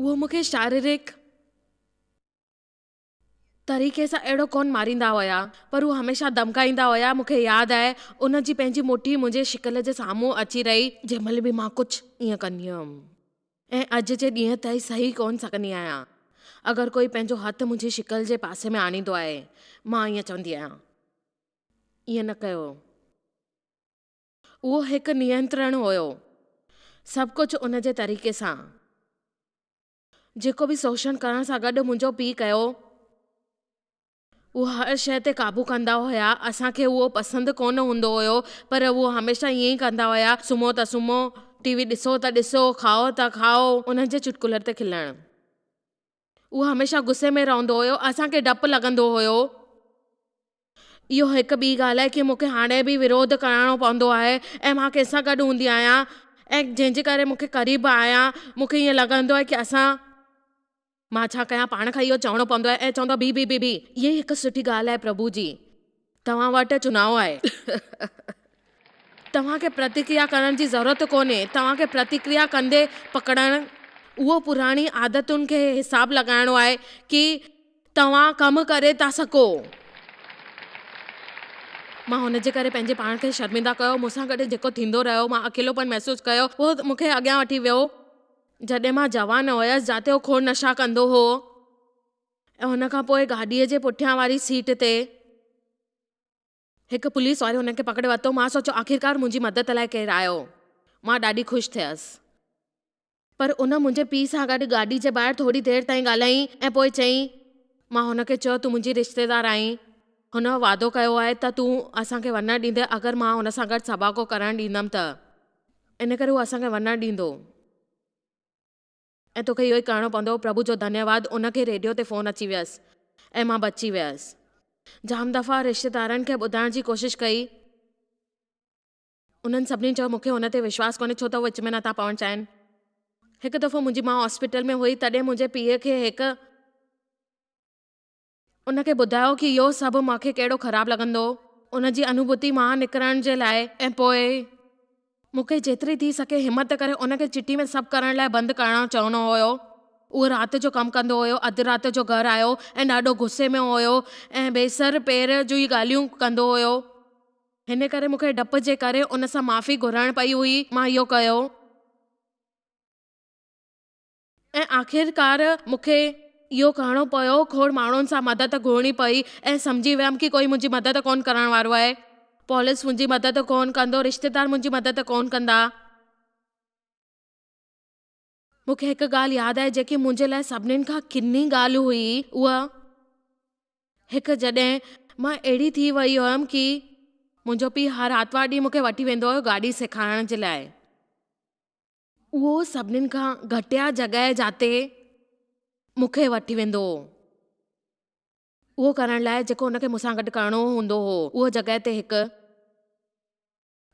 उहो मूंखे शारीरिक तरीक़े सां अहिड़ो कोन मारींदा हुया, पर उहो हमेशह धमकाईंदा हुया। मूंखे यादि आहे उन जी पंहिंजी मुठी मुंहिंजे शिकिल जे साम्हूं अची रही जंहिं महिल बि मां कुझु ईअं कंदी हुयमि। ऐं अॼु जे ॾींहं ताईं सही कोन सघंदी आहियां। अगरि कोई पंहिंजो हथु मुंहिंजी शिकिल जे पासे में आणींदो आहे, मां ईअं चवंदी आहियां, ईअं न कयो। उहो हिकु नियंत्रण हुयो, सभु कुझु उन जे तरीक़े सां। जेको बि शोषण करण सां गॾु मुंहिंजो पीउ कयो, उहो हर शइ ते काबू कंदा हुया। असांखे उहो पसंदि कोन हूंदो हुयो, पर उहो हमेशह ईअं ई कंदा हुया। सुम्हो त सुम्हो, टीवी ॾिसो त ॾिसो, खाओ त खाओ, उन्हनि जे चुटकुलनि ते खिलण। उहो हमेशह गुस्से में रहंदो हुयो। असांखे डपु लॻंदो हुयो। इहो हिकु ॿी ॻाल्हि आहे कि मूंखे हाणे बि विरोध करणो पवंदो आहे ऐं मां कंहिंसां गॾु हूंदी आहियां ऐं जंहिंजे करे मूंखे क़रीब आहियां, मूंखे ईअं लॻंदो आहे कि मां छा कयां, पाण खां इहो चवणो पवंदो आहे ऐं चवंदो आहे बी। इहा हिकु सुठी ॻाल्हि आहे प्रभु जी, तव्हां वटि चुनाव आहे। तव्हांखे प्रतिक्रिया करण जी ज़रूरत कोन्हे। तव्हांखे प्रतिक्रिया कंदे पकड़ण, उहो पुराणी आदतुनि खे हिसाबु लॻाइणो आहे कि तव्हां कमु करे था सघो। मां हुन जे करे पंहिंजे पाण खे शर्मिंदा कयो। मूंसां गॾु जेको थींदो रहियो, मां अकेलोपन महसूसु कयो, उहो मूंखे अॻियां वठी वियो। जॾहिं मां जवान हुयसि, जिते उहो खोड़ नशा कंदो हो, ऐं हुन खां पोइ गाॾीअ जे पुठियां वारी सीट ते हिकु पुलिस वारे हुनखे पकड़े वरितो। मां सोचियो आख़िरकार मुंहिंजी मदद लाइ केरु आयो। मां ॾाढी ख़ुशि थियसि। पर उन मुंहिंजे पीउ सां गॾु गाॾी जे ॿाहिरि थोरी देरि ताईं ॻाल्हाई ऐं पोइ चयईं, मां हुनखे चयो तूं मुंहिंजी रिश्तेदार आहीं, हुन वादो कयो आहे त तूं असांखे वञणु ॾींदे अगरि मां हुन सां गॾु सबाको करणु ॾींदमि त। इन करे उहो असांखे वञणु ॾींदो ऐं तोखे इहो ई करिणो पवंदो। प्रभु जो धन्यवाद, उनखे रेडियो ते फ़ोन अची वियसि ऐं मां बची वियसि। जाम दफ़ा रिश्तेदारनि खे ॿुधाइण जी कोशिशि कई। उन्हनि सभिनी चयो मूंखे हुन ते विश्वास कोन्हे, छो त उहो विच में नथा पवणु चाहिनि। हिकु दफ़ो मुंहिंजी माउ हॉस्पिटल में हुई, तॾहिं मुंहिंजे पीउ खे उनखे ॿुधायो कि इहो सभु मूंखे कहिड़ो ख़राबु लॻंदो। उन जी अनुभूति मां निकिरण जे लाइ ऐं पोइ मूंखे जेतिरी थी सघे हिमत करे उनखे चिटी में सभु करण लाइ बंदि करणु चवणो हुयो। उहो राति जो कमु कंदो हुयो, अधु राति जो घरु आयो ऐं ॾाढो गुस्से में हुयो ऐं बेसर पेर जूं ई ॻाल्हियूं कंदो हुयो। हिन करे मूंखे डप जे करे उन सां माफ़ी घुरणु पई हुई। मां इहो कयो ऐं आख़िरकार मूंखे इहो करणो पियो। खोड़ माण्हुनि सां मदद घुरणी पई ऐं सम्झी वियमि कि कोई मुंहिंजी मदद कोन करण वारो आहे। पुलिस मुंहिंजी मदद कोन कंदो, रिश्तेदार मुंहिंजी मदद कोन कंदा। मूंखे हिकु ॻाल्हि यादि आहे जेकी मुंहिंजे लाइ सभिनीनि खां किनी ॻाल्हि हुई। उहा हिकु जॾहिं मां अहिड़ी थी वई हुयमि कि मुंहिंजो पीउ हर आर्तवार ॾींहुं मूंखे वठी वेंदो हुयो गाॾी सेखारण जे लाइ। उहो सभिनीनि खां घटिया जॻहि जाते मूंखे वठी वेंदो हो, उहो करण लाइ जेको हुनखे मूंसां गॾु करणो हूंदो हो। उहो जॻहि ते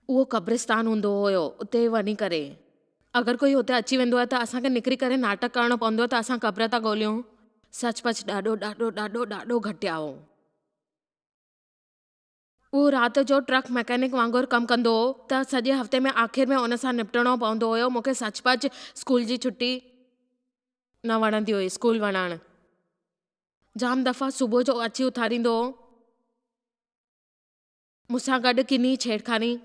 उहो क़ब्रिस्तान हूंदो हुयो। उते वञी करे अगरि कोई हुते अची वेंदो आहे त असांखे निकिरी करे नाटक करणो पवंदो त असां क़ब्र था ॻोल्हियूं। सचपच ॾाढो ॾाढो ॾाढो ॾाढो घटिया हो। उहो राति जो ट्रक मैकेनिक वांगुरु कमु कंदो हो त सॼे हफ़्ते में आख़िर में उन सां निपटणो पवंदो हुयो। मूंखे सचपच स्कूल जी छुटी न वणंदी हुई। स्कूल वञणु जाम दफ़ा सुबुह जो अची उथारींदो हो, मूंसां गॾु किनी छेड़खानी।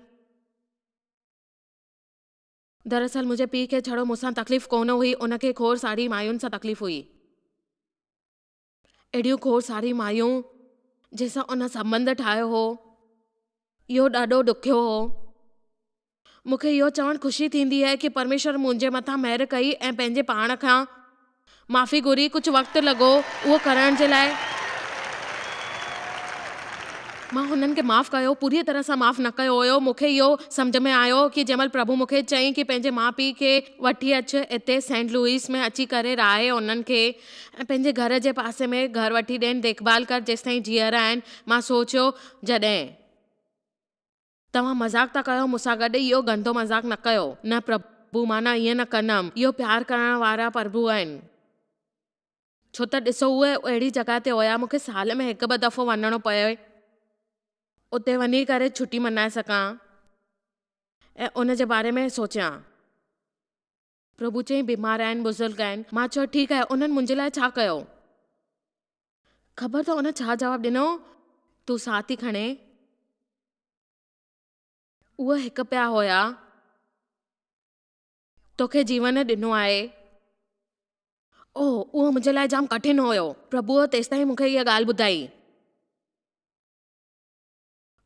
दरअसल मुंहिंजे पीउ खे छड़ो मूंसां तकलीफ़ कोन हुई, उनखे खोड़ सारी मायुनि सां तकलीफ़ हुई। अहिड़ियूं खोड़ सारी मायूं जंहिंसां उन संबंध ठाहियो हो। इहो ॾाढो ॾुखियो हो। मूंखे इहो चवणु ख़ुशी थींदी आहे कि परमेश्वर मुंहिंजे मथां महिर कई ऐं पंहिंजे पाण खां माफ़ी घुरी। कुझु वक़्तु लॻो उहो करण जे लाइ। मां हुननि खे माफ़ कयो, पूरी तरह सां माफ़ न कयो हुयो। मूंखे इहो सम्झ में आयो कि जंहिं महिल प्रभु मूंखे चयईं कि पंहिंजे माउ पीउ खे वठी अच हिते सेंट लुइस में अची करे रहाए उन्हनि खे ऐं पंहिंजे घर जे पासे में घर वठी ॾियनि, देखभाल कर जेसि ताईं जीअर आहिनि। मां सोचियो जॾहिं तव्हां मज़ाक था कयो मूंसां गॾु, इहो गंदो मज़ाक न कयो। न प्रभु, मां न ईअं न कंदमि। इहो प्यार करण वारा प्रभु आहिनि। छो त ॾिसो उहे अहिड़ी जॻह ते हुया, मूंखे साल में हिकु ॿ दफ़ो वञणो पए उते वञी करे छुटी मनाए सघां ऐं उन जे बारे में सोचियां। प्रभु चईं बीमार आहिनि, बुज़ुर्ग आहिनि। मां चयो ठीकु आहे, उन्हनि मुंहिंजे लाइ छा कयो? ख़बर अथव उन छा जवाबु ॾिनो? तूं साह थी खणे, उहे हिकु पिया हुया, तोखे जीवन ॾिनो आहे। ओह, उहो मुंहिंजे लाइ जाम कठिन हुयो। प्रभुअ तेसिताईं मूंखे इहा ॻाल्हि ॿुधाई।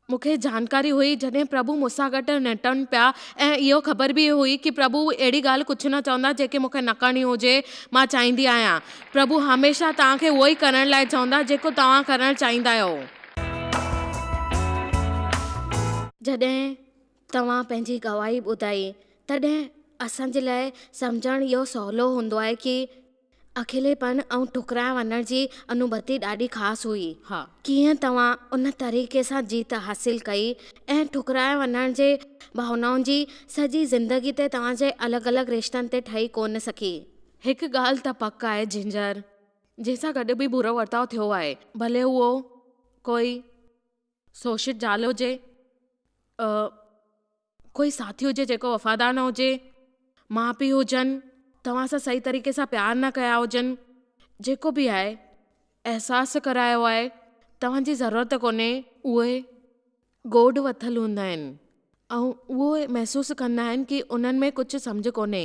मूंखे जानकारी हुई जॾहिं प्रभु मूंसां गॾु निटनि पिया, ऐं इहो ख़बर बि हुई कि प्रभु अहिड़ी ॻाल्हि कुझु न चवंदा जेके मूंखे न करणी हुजे। मां चाहींदी आहियां प्रभु हमेशह तव्हांखे उहो ई करण लाइ चवंदा जेको तव्हां करणु चाहींदा आहियो। जॾहिं तव्हां पंहिंजी गवाही ॿुधाई तॾहिं असांजे लाइ सम्झणु इहो सवलो हूंदो आहे कि अकेलेपन ऐं ठुकराए वञण जी अनुभूति ॾाढी ख़ासि हुई। कीअं तव्हां उन तरीक़े सां जीत हासिल कई ऐं ठुकराए वञण जे भावनाउनि जी सॼी ज़िंदगी ते तव्हांजे अलॻि अलॻि रिश्तनि ते ठही कोन सकी। हिकु ॻाल्हि त पक आहे जिंजर, जंहिंसां गॾु बि बुरो वर्ताव थियो आहे, भले उहो कोई शोषित ज़ाल हुजे, कोई साथी हुजे जेको वफ़ादार न हुजे, माउ पीउ हुजनि तव्हां सां सही तरीक़े सां प्यार न कया हुजनि, जेको बि आहे अहसासु करायो आहे तव्हांजी ज़रूरत कोन्हे, उहे गोॾ वथल हूंदा आहिनि ऐं उहे महसूसु कंदा आहिनि कि उन्हनि में कुझु सम्झ कोन्हे।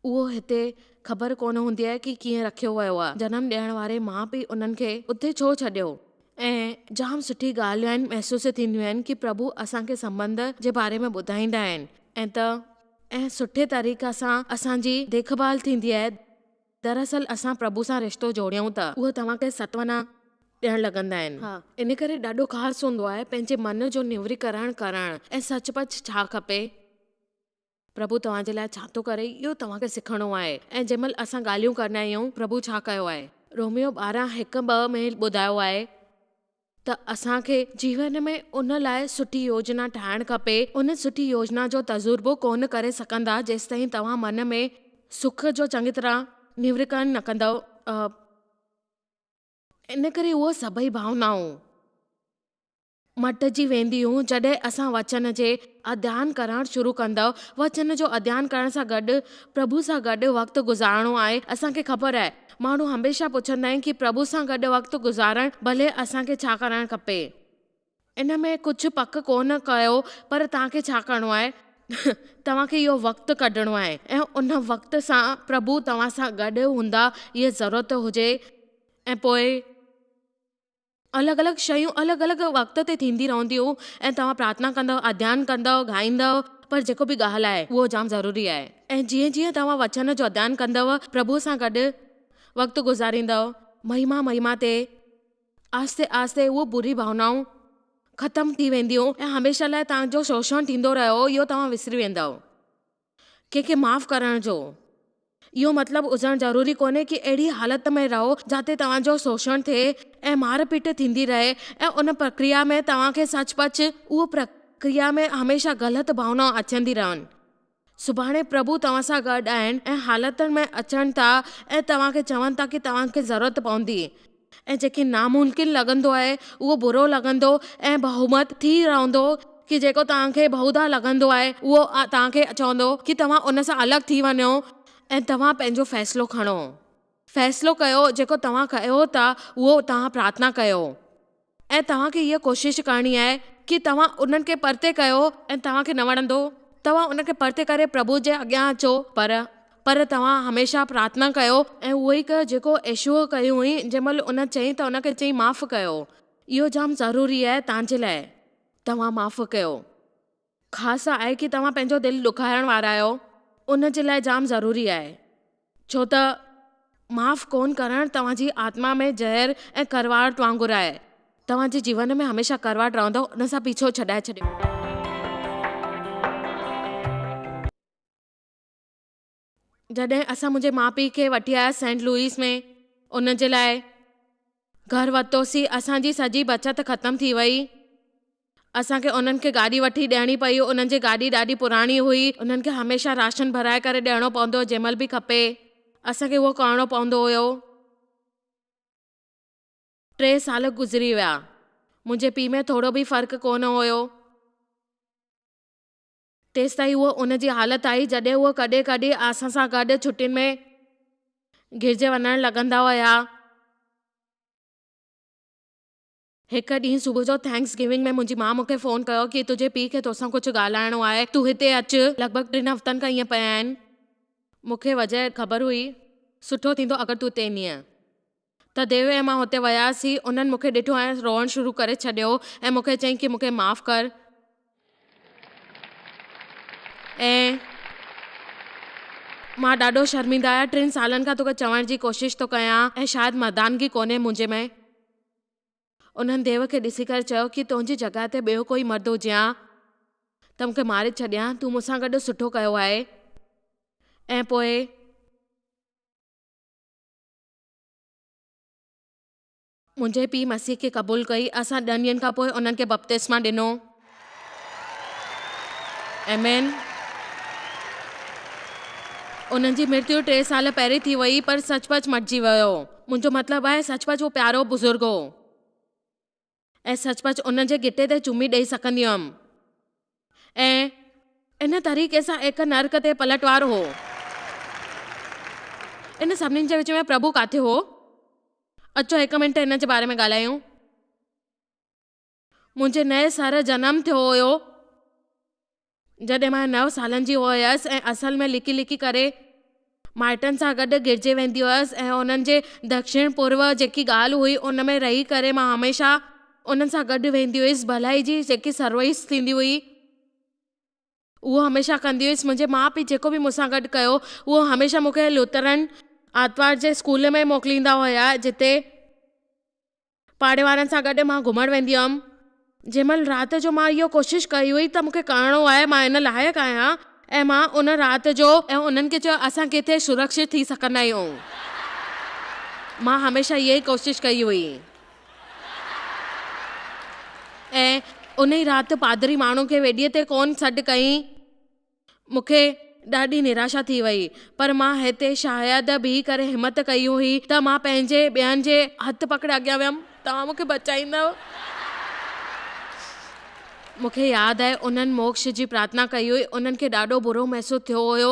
उहो हिते ख़बर कोन हूंदी आहे कि कीअं रखियो वियो आहे। जनमु ॾियण वारे माउ पीउ उन्हनि खे उते छो छॾियो? ऐं जाम सुठी ॻाल्हियूं आहिनि, महसूसु थींदियूं आहिनि कि प्रभु असांखे संबंध जे बारे में ॿुधाईंदा आहिनि ऐं सुठे तरीक़े सां असांजी देखभाल थींदी आहे। दरअसल असां प्रभु सां रिश्तो जोड़ियूं था, उहे तव्हांखे सत्वना ॾियणु लॻंदा आहिनि। इन करे ॾाढो ख़ासि हूंदो आहे पंहिंजे मन जो निवरीकरण करणु ऐं सचपच छा खपे, प्रभु तव्हांजे लाइ छा थो करे, इहो तव्हांखे सिखणो आहे। ऐं जंहिं महिल असां ॻाल्हियूं कंदा आहियूं प्रभु छा कयो आहे, रोमियो 12:1-2 में ॿुधायो आहे त असांखे जीवन में उन लाइ सुठी योजना ठाहिणु खपे। उन सुठी योजना जो तजुर्बो कोन करे सघंदा जेसिताईं तव्हां मन में सुख जो चङी तरह निवरीकरण न कंदव। इन करे उहो सभई भावनाऊं मटिजी वेंदियूं जॾहिं असां वचन जे अध्ययन करणु शुरू कंदव। वचन जो अध्ययन करण सां गॾु प्रभु सां गॾु वक़्तु गुज़ारणो आहे। असांखे ख़बर आहे माण्हू हमेशह पुछंदा आहिनि कि प्रभु सां गॾु वक़्तु गुज़ारणु भले असांखे छा करणु खपे। इन में कुझु पक कोन कयो, पर तव्हांखे छा करिणो आहे तव्हांखे इहो वक़्तु कढणो आहे ऐं उन वक़्त सां प्रभु तव्हां सां गॾु हूंदा, इहा ज़रूरत हुजे। ऐं पोइ अलॻि अलॻि शयूं अलॻि अलॻि वक़्त ते थींदी रहंदियूं ऐं तव्हां प्रार्थना कंदव, अध्ययन कंदव, ॻाईंदव, पर जेको बि ॻाल्हि आहे उहो जाम ज़रूरी आहे। ऐं जीअं जीअं तव्हां वचन जो अध्ययन कंदव, प्रभु सां गॾु वक़्तु गुज़ारींदव, महिमा ते आस्ते आस्ते उहो बुरी भावनाऊं ख़तमु थी वेंदियूं ऐं हमेशह लाइ तव्हांजो शोषण थींदो रहियो इहो तव्हां विसरी वेंदव। कंहिंखे माफ़ करण जो इहो मतिलबु हुजणु ज़रूरी कोन्हे कि अहिड़ी हालत में रहो जिते तव्हांजो शोषण थिए ऐं मार पीट थींदी रहे ऐं उन प्रक्रिया में तव्हांखे सचपच उहो प्रक्रिया में हमेशह ग़लति भावना अचंदी रहनि। सुभाणे प्रभु तव्हां सां गॾु आहिनि ऐं हालतुनि में अचनि था ऐं तव्हांखे चवनि था कि तव्हांखे ज़रूरत पवंदी ऐं जेके नामुमकिन लॻंदो आहे उहो बुरो लॻंदो ऐं बहुमत थी रहंदो कि जेको तव्हांखे बहुधा लॻंदो आहे उहो तव्हांखे चवंदो कि तव्हां उन सां अलॻि थी वञो ऐं तव्हां पंहिंजो फ़ैसिलो खणो। फ़ैसिलो कयो, जेको तव्हां कयो था उहो तव्हां प्रार्थना कयो ऐं तव्हांखे इहा कोशिशि करणी आहे कि तव्हां उन्हनि खे परते कयो ऐं तव्हांखे न वणंदो तव्हां उनखे परते करे प्रभु जे अॻियां अचो, पर तव्हां हमेशह प्रार्थना कयो ऐं उहो ई कयो जेको यीशुअ कयो हुई। जंहिं महिल उन चई त उनखे चई माफ़ कयो। इहो जाम ज़रूरी आहे तव्हांजे लाइ, तव्हां माफ़ कयो। ख़ासि आहे कि तव्हां पंहिंजो दिलि ॾुखाइण वारा आहियो, उन जे लाइ जाम ज़रूरी आहे, छो त माफ़ कोन करणु तव्हांजी आत्मा में ज़हर ऐं करवाहट वांगुरु आहे। तव्हांजे जीवन में हमेशह करवाहट रहंदो, उन सां पीछो छॾाए छॾियो। जॾहिं असां मुंहिंजे माउ पीउ खे वठी आया सेंट लुइस में, उन जे लाइ घर वरितोसीं, असांजी सॼी बचति ख़तमु थी वई। असांखे उन्हनि खे गाॾी वठी ॾियणी पई, उन्हनि जी गाॾी ॾाढी पुराणी हुई, उन्हनि खे हमेशह राशन भराए करे ॾियणो पवंदो जंहिं महिल बि खपे, असांखे उहो करिणो पवंदो हुयो। 3 साल गुज़री विया, मुंहिंजे पीउ में थोरो बि फ़र्क़ु कोन हुयो। तेसि ताईं उहो उन जी हालत आई जॾहिं उहो कॾहिं कॾहिं असां सां गॾु छुटियुनि में गिरजे वञणु लॻंदा हुया। हिकु ॾींहुं सुबुह जो थैंक्स गिविंग में मुंहिंजी माउ मूंखे फ़ोन कयो कि तुंहिंजे पीउ खे तोसां कुझु ॻाल्हाइणो आहे, तूं हिते अचु। लॻभॻि 3 हफ़्तनि खां ईअं पिया आहिनि। मूंखे वजह ख़बर हुई, सुठो थींदो अगरि तूं हिते ईंदीअं। त देव ऐं मां हुते वियासीं। उन्हनि मूंखे ॾिठो ऐं रोअणु शुरू करे छॾियो ऐं मूंखे चयईं कि मूंखे माफ़ कर ऐं मां ॾाढो शर्मिंदा आहियां। 3 सालनि खां तोखे चवण जी कोशिशि थो कयां ऐं शायदि मर्दानगी कोन्हे मुंहिंजे में। उन्हनि देव खे ॾिसी करे चयो कि तुंहिंजी जॻह ते ॿियो कोई मर्द हुजे हा त मूंखे मारे छॾियां। तूं मूंसां गॾु सुठो कयो आहे। ऐं पोइ मुंहिंजे पीउ मसीह खे क़बूल कई। असां 10 ॾींहंनि खां पोइ उन्हनि खे बपतिस्मा ॾिनो। आमीन। उन्हनि जी मृत्यु 3 साल पहिरीं थी वई, पर सचपच मटिजी वियो। मुंहिंजो मतिलबु आहे सचपच उहो प्यारो बुज़ुर्ग हो ऐं सचपच उन जे गिटे ते चुमी ॾेई सकंदी हुअमि। ऐं इन तरीक़े सां हिकु नर्क ते पलटवार हो। इन सभिनीनि जे विच में प्रभु काथे हो? अचो 1 मिंट इन जे बारे में ॻाल्हायूं। मुंहिंजे नए सर जनम थियो हुयो जॾहिं मां 9 सालनि जी हुयसि ऐं असल में लिकी लिकी करे माइटनि सां गॾु गिरजे वेंदी हुयसि ऐं उन्हनि जे दक्षिण पूर्व जेकी ॻाल्हि हुई उन में रही करे मां हमेशा उन्हनि सां गॾु वेंदी हुयसि। भलाई जी जेकी सर्विस थींदी हुई उहो हमेशा कंदी हुयसि। मुंहिंजे माउ पीउ जेको बि मूंसां गॾु कयो उहो हमेशा मूंखे लूथरन आर्तवार जे स्कूल में मोकिलींदा हुया, जिते पाड़े वारनि सां गॾु मां घुमणु वेंदी हुअमि। जंहिंमहिल राति जो मां इहो कोशिशि कई हुई त मूंखे करिणो आहे, मां इन लाइक़ु आहियां, ऐं मां उन राति जो ऐं उन्हनि खे चयो असां किथे सुरक्षित थी सघंदा आहियूं। मां हमेशा इहा ई कोशिशि कई हुई। ऐं उन ई राति पादरी माण्हू खे वेॾीअ ते कोन सॾु कई। मूंखे ॾाढी निराशा थी वई, पर मां हिते शायदि बीह करे हिमत कई हुई त मां पंहिंजे ॿियनि जे हथ पकड़े अॻियां वियमि। तव्हां मूंखे बचाईंदव? मूंखे यादि आहे उन्हनि मोक्ष जी प्रार्थना कई हुई। उन्हनि खे ॾाढो बुरो महसूस थियो हुयो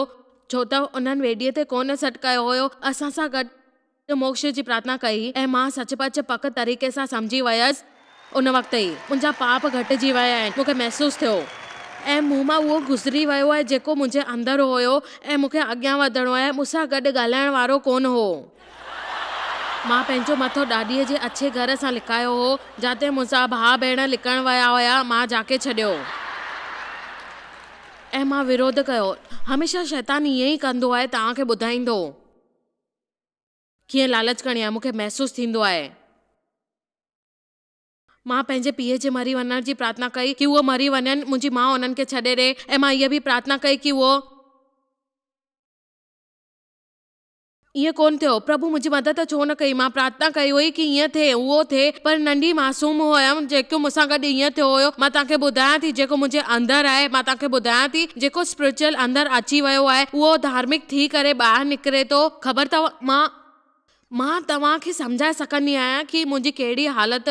छो त उन्हनि वेॾीअ ते कोन सॾु कयो हुयो। असां सां गॾु मोक्ष जी प्रार्थना कई ऐं मां सचपच पक तरीक़े सां सम्झी वयसि। उन वक़्तु ई मुंहिंजा पाप घटिजी विया आहिनि। मूंखे महसूस थियो ऐं मूं मां उहो गुज़री वियो आहे जेको मुंहिंजे अंदरि हुयो ऐं मूंखे अॻियां वधणो आहे। मूंसां गॾु ॻाल्हाइण वारो कोन हो। मां पंहिंजो मथो ॾाॾीअ जे अच्छे घर सां लिकायो हो, जिते मुंहिंजा भाउ भेण लिकण विया हुया। मां जाके छॾियो ऐं मां विरोध कयो। हमेशा शैतान ईअं ई कंदो आहे, तव्हांखे ॿुधाईंदो कीअं लालच करणी आहे। मूंखे महसूस थींदो आहे। मां पंहिंजे पीउ जे मरी वञण जी प्रार्थना कई कि उहो मरी वञनि, मुंहिंजी माउ उन्हनि खे छॾे ॾे। ऐं मां इहा बि प्रार्थना कई कि उहो ईअं कोन थियो। प्रभु मुंहिंजी मदद छो न कई? मां प्रार्थना कई हुई कि ईअं थिए उहो थिए, पर नंढी मासूम हुयमि जेको मूंसां गॾु ईअं थियो हुयो। मां तव्हांखे ॿुधायां थी जेको मुंहिंजे अंदरि आहे, मां तव्हांखे ॿुधायां थी जेको स्पिरिचुअल अंदरि अची वियो आहे उहो धार्मिक थी करे ॿाहिरि निकिरे थो। ख़बर अथव, मां तव्हांखे सम्झाए सघंदी आहियां कि मुंहिंजी कहिड़ी हालत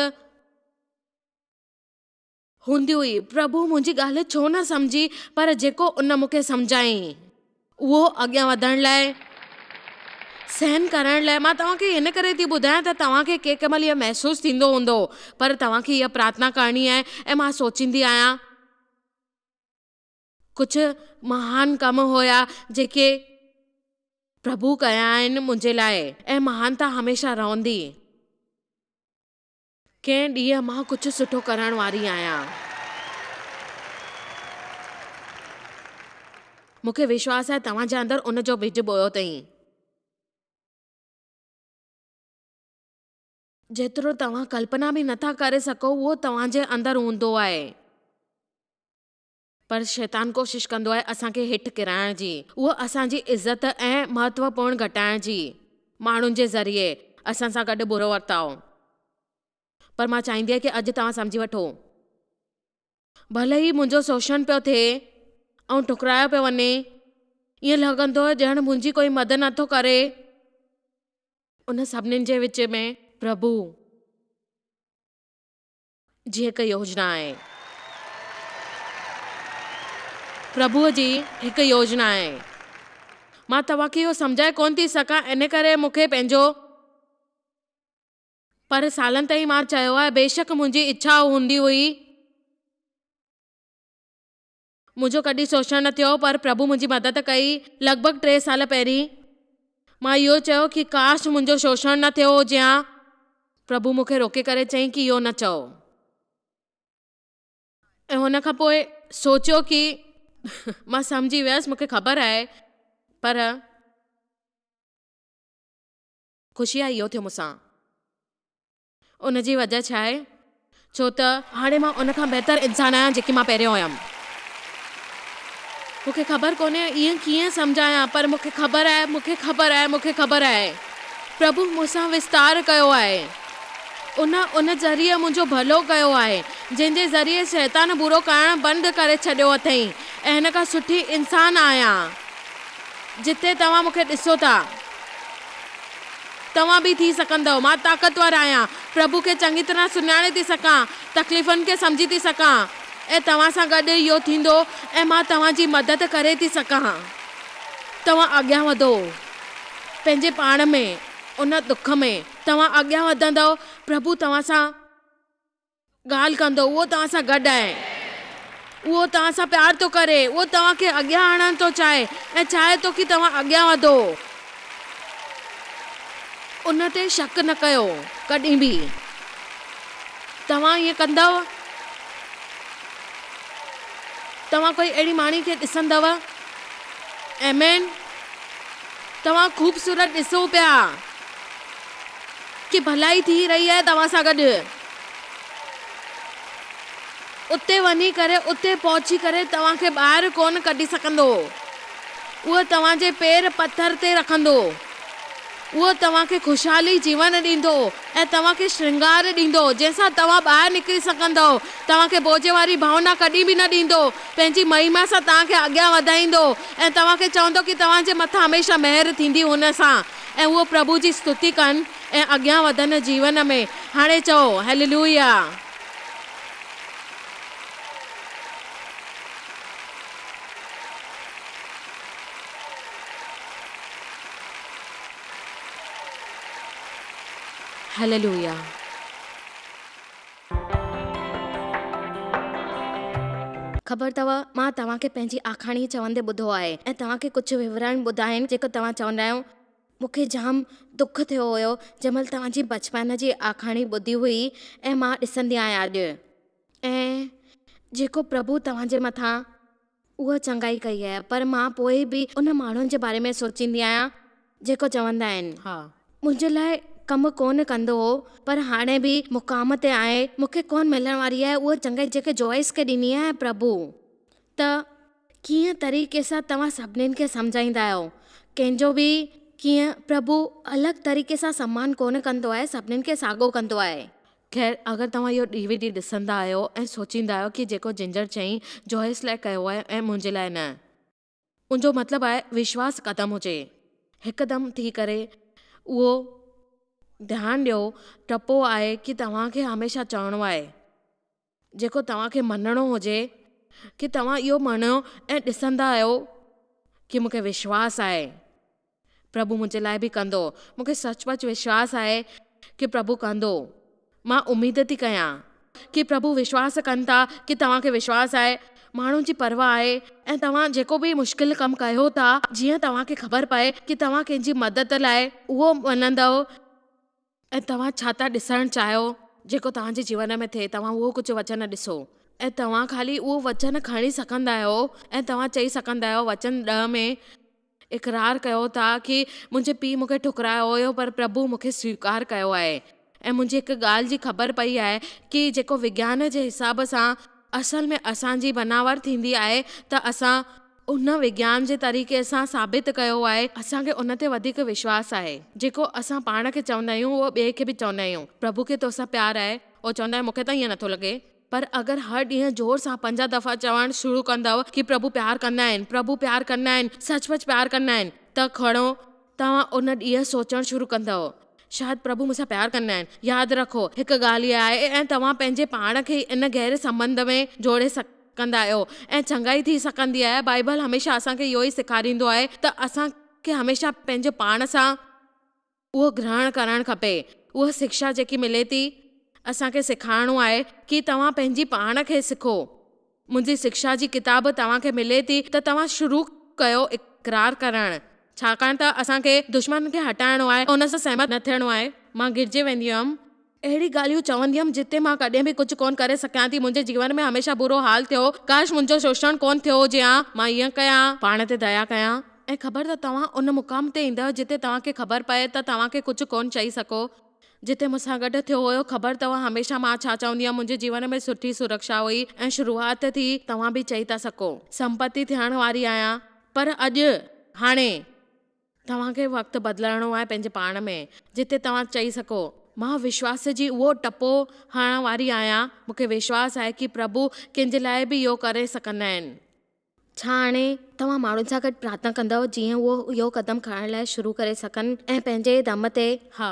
हूंदी हुई। प्रभु मुंहिंजी ॻाल्हि छो न सम्झी, पर जेको उन मूंखे सम्झाई उहो अॻियां वधण लाइ, सहन करण लाइ। मां तव्हांखे हिन करे थी ॿुधायां त तव्हांखे कंहिं महिल इहो महसूस थींदो हूंदो, पर तव्हांखे इहा प्रार्थना करणी आहे। ऐं मां सोचींदी आहियां कुझु महान कम हुया जेके प्रभु कया आहिनि मुंहिंजे लाइ, ऐं महानता हमेशा रहंदी। कंहिं ॾींहुं मां कुझु सुठो करण वारी आहियां। मूंखे विश्वास आहे तव्हांजे अंदरि उन जो बिज बोयो अथई। जेतिरो तव्हां कल्पना बि नथा करे सघो उहो तव्हांजे अंदरि हूंदो आहे, पर शैतान कोशिश कंदो आहे असांखे हेठि किराइण जी, उहो असांजी इज़त ऐं महत्वपूर्ण घटाइण जी, माण्हुनि जे ज़रिए असां सां गॾु बुरो वर्ताव। पर मां चाहींदी आहियां कि अॼु तव्हां सम्झी वठो, भले ई मुंहिंजो शोषण पियो थिए ऐं ठुकरायो पियो वञे, ईअं लॻंदो आहे ॼण मुंहिंजी कोई मदद नथो करे, उन सभिनीनि जे विच में प्रभु जी हिकु योजना आहे। प्रभुअ जी हिकु योजना आहे। मां तव्हांखे इहो सम्झाए कोन थी सघां, इन करे मूंखे पंहिंजो पर सालनि ताईं मां चयो आहे, बेशक मुंहिंजी इच्छा हूंदी हुई, मुंहिंजो कॾहिं सोचणु न थियो, पर प्रभु मुंहिंजी मदद कई। लॻभॻि 3 साल पहिरीं मां इहो चयो कि काश मुंहिंजो शोषण न थियो हुजे हा। प्रभु मूंखे रोके करे चईं कि इहो न चओ। ऐं हुन खां पोइ सोचियो कि मां सम्झी वियसि, मूंखे ख़बर आहे, पर ख़ुशी आहे इहो थियो मूंसां। उनजी वजह छा आहे? छो त हाणे मां उन खां बहितर इंसान आहियां जेकी मां पहिरियों हुयमि। मूंखे ख़बर कोन्हे ईअं कीअं सम्झायां, पर मूंखे ख़बर आहे, मूंखे ख़बर आहे, मूंखे ख़बर आहे प्रभु मूंसां विस्तार कयो आहे। उन ज़रिए मुंहिंजो भलो कयो आहे, जंहिंजे ज़रिए शैतान बुरो करणु बंदि करे छॾियो अथई। ऐं हिन खां सुठी इंसान आहियां। जिते तव्हां मूंखे ॾिसो था, तव्हां बि थी सघंदव। मां ताक़तवर आहियां, प्रभु खे चङी तरह सुञाणे थी सघां, तकलीफ़ुनि खे सम्झी थी सघां, ऐं तव्हां सां गॾु इहो थींदो ऐं मां तव्हांजी मदद करे थी सघां। तव्हां अॻियां वधो पंहिंजे पाण में, उन दुख में तव्हां अॻियां वधंदव। प्रभु तव्हां सां ॻाल्हि कंदो, उहो तव्हां सां गॾु आहे, उहो तव्हां सां प्यार थो करे, उहो तव्हांखे अॻियां आणणु थो चाहे ऐं चाहे थो कि तव्हां अॻियां वधो। उन ते शक न कयो कॾहिं बि। तव्हां ईअं कंदव, तव्हां कोई अहिड़ी माणी खे ॾिसंदव, आमीन, तव्हां ख़ूबसूरत ॾिसो पिया कि भलाई थी रही आहे तव्हां सां गॾु। उते वञी करे, उते पहुची करे तव्हांखे ॿाहिरि कोन कढी सघंदो। उहो तव्हांजे पेर पथर ते रखंदो, उहो तव्हांखे ख़ुशहाली जीवन ॾींदो ऐं तव्हांखे श्रृंगार ॾींदो, जंहिंसां तव्हां ॿाहिरि निकिरी सघंदव। तव्हांखे बोझ वारी भावना कॾहिं बि न ॾींदो, पंहिंजी महिमा सां तव्हांखे अॻियां वधाईंदो ऐं तव्हांखे चवंदो कि तव्हांजे मथां हमेशह महिर थींदी हुन सां। ऐं उहो प्रभु जी स्तुति कनि ऐं अॻियां वधनि जीवन में। हाणे चओ हालेलुया। हालेलुया। ख़बर अथव, मां तव्हांखे पंहिंजी आखाणी चवंदे ॿुधो आहे ऐं तव्हांखे कुझु विवरण ॿुधाइनि जेको तव्हां चवंदा आहियो। मूंखे जाम दुख थियो हुयो जंहिंमहिल तव्हांजी बचपन जी आखाणी ॿुधी हुई ऐं मां ॾिसंदी आहियां अॼु, ऐं जेको प्रभु तव्हांजे मथां उहा चङाई कई आहे। पर मां पोइ बि उन माण्हुनि जे बारे में सोचींदी आहियां जेको चवंदा आहिनि, मुंहिंजे लाइ कमु कोन कंदो हो, पर हाणे बि मुक़ाम ते आहे, मूंखे कोन मिलण वारी आहे उहा चङाई जेके जॉइस खे ॾिनी आहे प्रभु। त कीअं तरीक़े सां तव्हां सभिनीनि खे सम्झाईंदा आहियो, कंहिंजो बि कीअं प्रभु अलॻि तरीक़े सां सम्मान कोन कंदो आहे, सभिनीनि खे साॻियो कंदो आहे। ख़ैर, अगरि तव्हां इहो DVD ॾिसंदा आहियो ऐं सोचींदा आहियो कि जेको जिंजर चई जॉइस लाइ कयो आहे ऐं मुंहिंजे लाइ न, मुंहिंजो मतिलबु आहे विश्वास क़दम हुजे, हिकदमि थी करे उहो ध्यानु ॾियो। टपो आहे कि तव्हांखे हमेशह चवणो आहे, जेको तव्हांखे मञणो हुजे कि तव्हां इहो मञो ऐं ॾिसंदा आहियो कि मूंखे विश्वास आहे प्रभु मुंहिंजे लाइ बि कंदो। मूंखे सचमुच विश्वास आहे कि प्रभु कंदो। मां उमेद थी कयां कि प्रभु विश्वास कनि था कि तव्हांखे विश्वास आहे, माण्हुनि जी परवाह आहे ऐं तव्हां जेको बि मुश्किल कमु कयो था, जीअं तव्हांखे ख़बर पए कि तव्हां कंहिंजी मदद लाइ उहो मञंदव ऐं तव्हां छा था ॾिसणु चाहियो जेको तव्हांजे जीवन में थिए, तव्हां उहो कुझु वचन ॾिसो ऐं तव्हां ख़ाली उहो वचन खणी सघंदा आहियो ऐं तव्हां चई सघंदा आहियो। वचन 10 में इक़रार कयो था कि मुंहिंजे पीउ मूंखे ठुकरायो हुयो पर प्रभु मूंखे स्वीकार कयो आहे। ऐं मुंहिंजी हिकु ॻाल्हि जी ख़बर पई आहे कि जेको विज्ञान जे हिसाब सां असल में असांजी बनावट थींदी आहे, त असां उन विज्ञान जे तरीक़े सां साबित कयो आहे, असांखे उन ते वधीक विश्वास आहे। जेको असां पाण खे चवंदा आहियूं उहो ॿिए खे बि चवंदा आहियूं। प्रभु खे तोसां प्यार आहे, उहो चवंदा आहियूं मूंखे त ईअं नथो लॻे, पर अगरि हर ॾींहुं ज़ोर सां 5 दफ़ा चवणु शुरू कंदव कि प्रभु प्यार कंदा आहिनि, प्रभु प्यार कंदा आहिनि, सचमुच प्यार कंदा आहिनि, त खणो तव्हां उन ॾींहुं सोचणु शुरू कंदव शायदि प्रभु मूंसां प्यार कंदा आहिनि। यादि रखो, हिकु ॻाल्हि इहा आहे ऐं तव्हां पंहिंजे पाण खे इन गहरे संबंध में जोड़े कंदा आहियो ऐं चङाई थी सघंदी आहे। बाइबल हमेशह असांखे इहो ई सेखारींदो आहे त असांखे हमेशह पंहिंजे पाण सां उहो ग्रहण करणु खपे। उहा शिक्षा जेकी मिले थी असांखे सेखारिणो आहे कि तव्हां पंहिंजी पाण खे सिखो। मुंहिंजी शिक्षा जी किताब तव्हांखे मिले थी त तव्हां शुरू कयो इक़रार करणु, छाकाणि त असांखे दुश्मन खे हटाइणो आहे, उन सां सहमत न थियणो आहे। मां गिरजे वेंदी हुयमि, अहिड़ी ॻाल्हियूं चवंदी हुयमि जिते मां कॾहिं बि कुझु कोन करे सघां थी। मुंहिंजे जीवन में हमेशह बुरो हाल थियो, काश मुंहिंजो शोषण कोन थियो हुजे हा, मां ईअं कयां, पाण ते दया कयां। ऐं ख़बर त तव्हां उन मुक़ाम ते ईंदव जिते तव्हांखे ख़बर पए त तव्हांखे कुझु कोन चई सघो। जिते मूंसां गॾु थियो हुयो, ख़बर अथव हमेशह मां छा चवंदी हुयमि, मुंहिंजे जीवन में सुठी सुरक्षा हुई ऐं शुरूआत थी। तव्हां बि चई था सघो संपत्ति थियण वारी आहियां, पर अॼु हाणे तव्हांखे वक़्तु बदिलणो आहे पंहिंजे पाण में, जिते तव्हां चई सघो मां विश्वास जी उहो टपो हणण वारी आहियां। मूंखे विश्वास आहे कि प्रभु कंहिंजे लाइ बि इहो करे सघंदा आहिनि। छा हाणे तव्हां माण्हुनि सां गॾु प्रार्थना कंदव जीअं उहो इहो कदम खणण लाइ शुरू करे सघनि ऐं पंहिंजे दम ते? हा,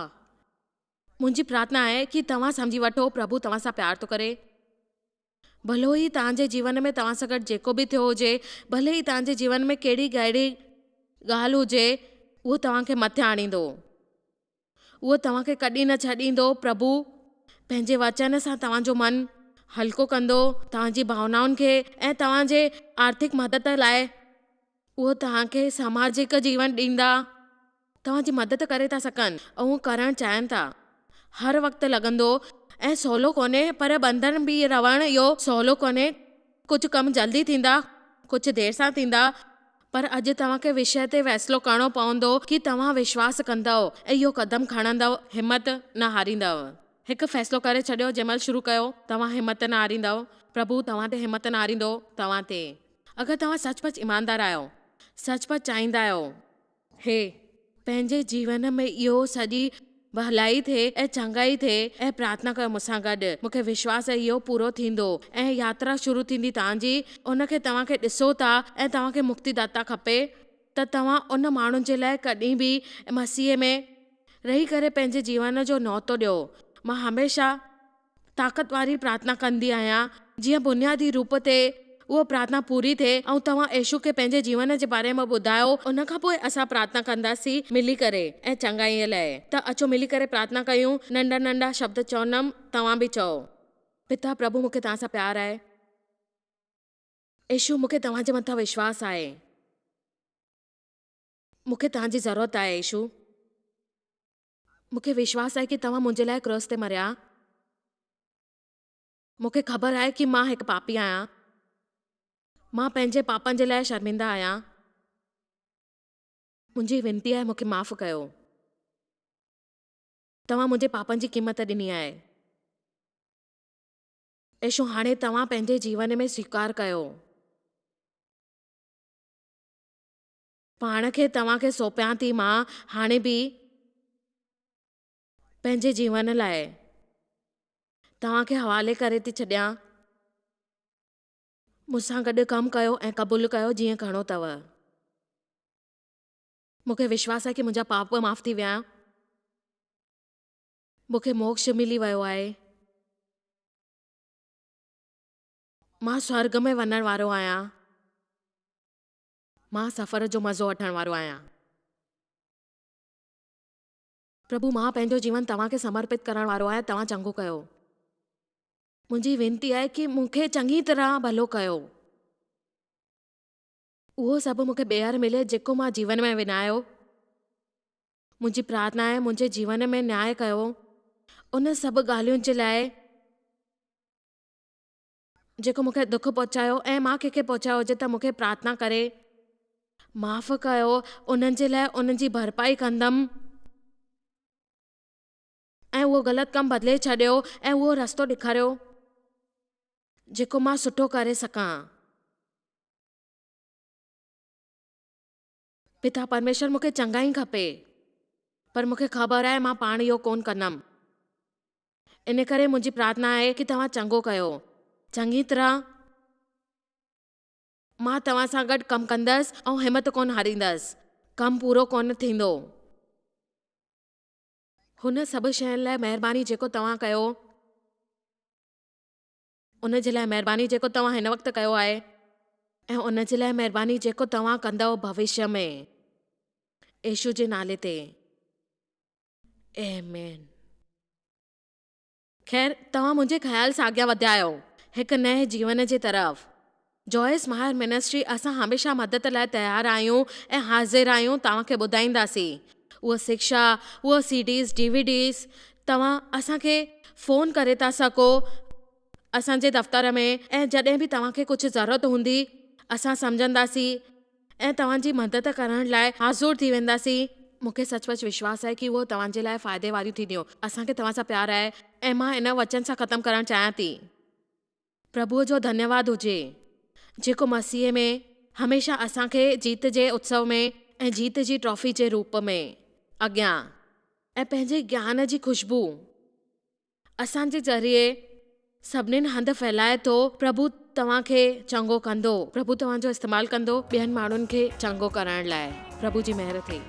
मुंहिंजी प्रार्थना आहे कि तव्हां सम्झी वठो प्रभु तव्हां सां प्यार थो करे। भलो ई तव्हांजे जीवन में तव्हां सां गॾु जेको बि थियो हुजे, भले ई तव्हांजे जीवन में कहिड़ी गहिड़ी ॻाल्हि हुजे, उहो तव्हांखे मथे आणींदो, उहो तव्हांखे कॾहिं न छॾींदो। प्रभु पंहिंजे वचन सां तव्हांजो मन हल्को कंदो, तव्हांजी भावनाउनि खे ऐं तव्हांजे आर्थिक मदद लाइ उहो तव्हांखे सामाजिक जीवन ॾींदा, तव्हांजी मदद करे था सघनि ऐं उहो करणु चाहिनि था। हर वक़्तु लॻंदो ऐं सवलो कोन्हे, पर बंधन बि रहणु इहो सवलो कोन्हे। कुझु कम जल्दी थींदा, कुझु देरि सां थींदा, पर अॼु तव्हांखे विषय ते फ़ैसिलो करणो पवंदो कि तव्हां विश्वास कंदव ऐं इहो कदम खणंदव, हिमत न हारींदव। हिकु फ़ैसिलो करे छॾियो, जंहिं महिल शुरू कयो तव्हां हिमत न हारींदव। प्रभु तव्हां ते हिमत न हारींदो, तव्हां ते। अगरि तव्हां सचपच ईमानदार आहियो, सचपच चाहींदा आहियो हे पंहिंजे जीवन में इहो सॼी भलाई थिए ऐं चङाई थिए, ऐं प्रार्थना कयो मूंसां गॾु, मूंखे विश्वास आहे इहो पूरो थींदो ऐं यात्रा शुरू थींदी तव्हांजी। उनखे तव्हांखे ॾिसो था ऐं तव्हांखे मुक्तिदाता खपे त तव्हां उन माण्हुनि जे लाइ कॾहिं बि मसीह में रही करे पंहिंजे जीवन जो न्योतो ॾियो। मां हमेशह ताक़त वारी प्रार्थना कंदी आहियां, जीअं बुनियादी रूप ते उहो प्रार्थना पूरी थिए ऐं तव्हां यीशु खे पंहिंजे जीवन जे बारे में ॿुधायो। उन खां पोइ असां प्रार्थना कंदासीं मिली करे ऐं चङाईअ लाइ। त अचो मिली करे प्रार्थना कयूं। नंढा नंढा शब्द चवंदमि, तव्हां बि चओ। पिता प्रभु मूंखे तव्हां सां प्यार आहे, यीशु मूंखे तव्हांजे मथां विश्वास आहे, मूंखे तव्हांजी ज़रूरत आहे। यीशु मूंखे विश्वास आहे कि तव्हां मुंहिंजे लाइ क्रूस ते मरिया। मूंखे ख़बर आहे कि मां हिकु पापी आहियां, मां पंहिंजे पापनि जे लाइ शर्मिंदा आहियां। मुंहिंजी विनती आहे मूंखे माफ़ कयो। तव्हां मुंहिंजे पापनि जी क़ीमत ॾिनी आहे। यीशु हाणे तव्हां पंहिंजे जीवन में स्वीकार कयो, पाण खे तव्हांखे सौंपियां थी। मां हाणे बि पंहिंजे जीवन लाइ तव्हांखे हवाले करे थी छॾियां। मूंसां गॾु कमु कयो ऐं क़बूलु कयो जीअं करिणो अथव। मूंखे विश्वास आहे कि मुंहिंजा पाप माफ़ थी विया, मूंखे मोक्ष मिली वियो आहे, मां स्वर्ग में वञण वारो आहियां, मां सफ़र जो मज़ो वठण वारो आहियां। प्रभु मां पंहिंजो जीवन तव्हांखे समर्पित करण वारो आहियां, तव्हां चङो कयो। मुंहिंजी वेनती आहे कि मूंखे चङी तरह भलो कयो, उहो सभु मूंखे ॿेहर मिले जेको मां जीवन में विञायो। मुंहिंजी प्रार्थना आहे मुंहिंजे जीवन में न्याय कयो उन सभु ॻाल्हियुनि जे लाइ जेको मूंखे दुख पहुचायो ऐं मां कंहिंखे पहुचायो हुजे त मूंखे प्रार्थना करे माफ़ कयो। उन्हनि जे लाइ उन्हनि जी भरपाई कंदमि ऐं उहो ग़लति कमु बदिले छॾियो ऐं उहो रस्तो ॾेखारियो जेको मां सुठो करे सघां। पिता परमेश्वर मूंखे चङाई खपे, पर मूंखे ख़बर आहे मां पाण इहो कोन कंदमि। इन करे मुंहिंजी प्रार्थना आहे कि तव्हां चङो कयो, चङी तरह मां तव्हां सां गॾु कमु कंदसि ऐं हिमत कोन हारींदसि। कमु पूरो कोन थींदो। हुन सभु शयुनि लाइ महिरबानी जेको तव्हां कयो। उन जे लाइ महिरबानी जेको तव्हां हिन वक़्तु कयो आहे ऐं उन जे लाइ महिरबानी जेको तव्हां कंदव भविष्य में, यीशु जे नाले ते, आमीन। ख़ैर, तव्हां मुंहिंजे ख़्याल सां अॻियां वधिया आहियो हिकु नए जीवन जे तरफ़। जॉयस मायर मिनिस्ट्री असां हमेशह मदद लाइ तयारु आहियूं ऐं हाज़िर आहियूं, तव्हांखे ॿुधाईंदासीं। उहा शिक्षा, उहा CDs DVDs तव्हां असांखे फ़ोन करे था सघो असांजे दफ़्तर में, ऐं जॾहिं बि तव्हांखे कुझु ज़रूरत हूंदी असां सम्झंदासीं ऐं तव्हांजी मदद करण लाइ हाज़ुर थी वेंदासीं। मूंखे सचमुच विश्वास आहे कि उहो तव्हांजे लाइ फ़ाइदे वारियूं थींदियूं। असांखे तव्हां सां प्यार आहे ऐं मां इन वचन सां ख़तमु करणु चाहियां थी। प्रभुअ जो धन्यवाद हुजे जेको मसीह में हमेशह असांखे जीत जे उत्सव में ऐं जीत जी ट्रॉफी जे रूप में अॻियां ऐं पंहिंजे ज्ञान जी खुशबू असांजे ज़रिए सभिनीनि हंधि फैलाए थो। प्रभु तव्हांखे चङो कंदो, प्रभु तव्हांजो इस्तेमालु कंदो ॿियनि माण्हुनि खे चङो करण लाइ। प्रभु जी महिर थिए।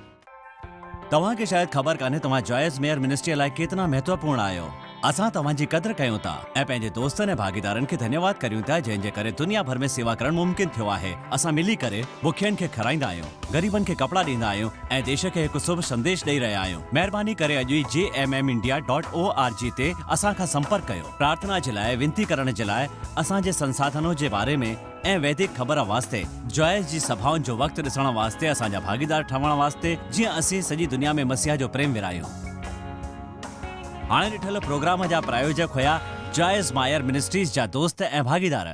तव्हांखे शायदि ख़बर कान्हे तव्हां जॉयस मेयर मिनिस्ट्री लाइ केतिरा महत्वपूर्ण आहियो। असां तव्हांजी क़दुरु कयूं था ऐं पंहिंजे दोस्तनि ऐं भागीदारनि खे धन्यवाद करियूं था जंहिंजे करे दुनिया भर में सेवा करणु मुमकिन थियो आहे। असां मिली करे बुखियनि खे खाराईंदा आहियूं, ग़रीबनि खे कपिड़ा ॾींदा आहियूं ऐं देश खे हिकु शुभ संदेश ॾेई रहिया आहियूं। महिरबानी करे अॼु ई jmmindia.org ते असां खां संपर्क कयो। प्रार्थना जे लाइ, विनती करण जे लाइ, असांजे संसाधनों जे बारे में ऐं वैदिक ख़बर वास्ते, जॉयस जी सभाउनि जो वक़्तु ॾिसण वास्ते, असांजा भागीदार ठहण वास्ते, जीअं असीं सॼी दुनिया में मसीह जो प्रेम विरायूं। हाणे ॾिठल प्रोग्राम जा प्रायोजक हुया जॉयस मायर मिनिस्ट्रीज़ जा दोस्त ऐं भागीदार।